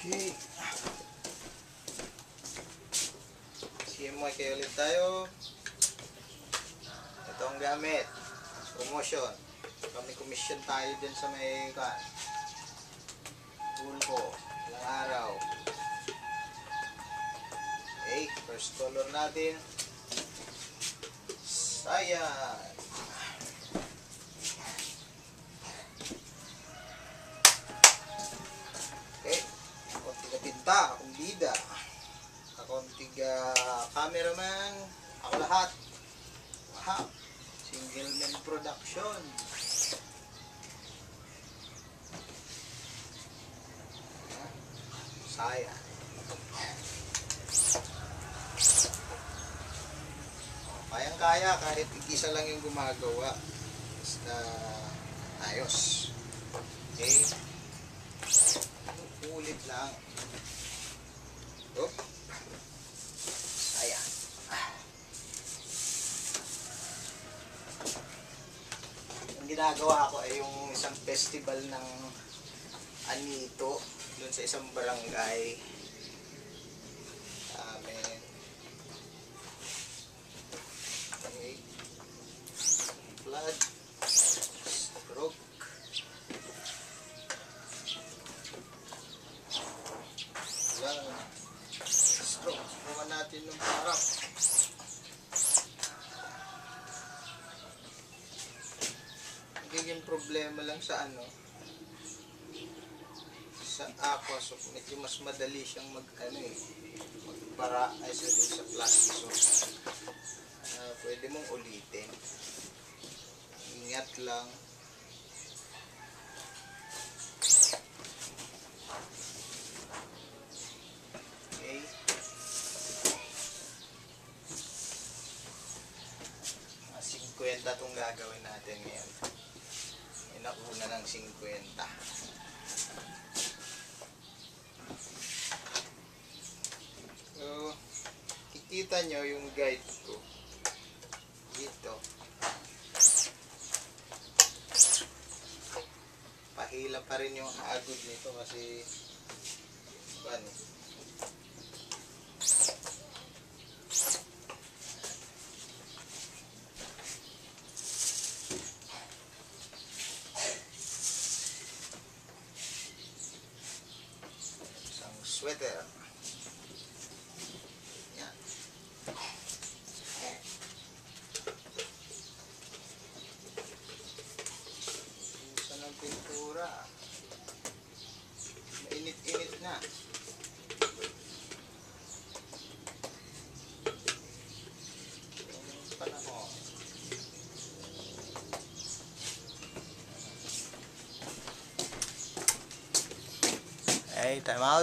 Okay. CMY kayo ulit tayo. Ito ang gamit. Promotion. Kami commission tayo dyan sa may Tulpo. Ilang araw. Okay. First color natin. Cyan. Okay. Konting tinta. Akong bida. Konting cameraman. Ako lahat. Wow. Single man production. Saya. Kayang-kaya kahit isa lang yung gumagawa. Basta ayos. Okay. Ulit lang. Oop. Saya. Ang ginagawa ko ay yung isang festival ng anito doon sa isang barangay. Amen. Okay. Flood. Stroke. Yan. Stroke. Bukan natin ng parang. Nagiging problema lang sa sa aqua, so medyo mas madali siyang magpara ay sa plastic. So pwede mong ulitin. Ingat lang. Okay. Mga 50 itong gagawin natin ngayon. Inauna ng 50. So, kikita nyo yung guide ko dito. Pahila pa rin yung agod nito kasi isang sweater. Yan. Saan ang pintura? Mainit-init na. Yung panahon. Hey, time out.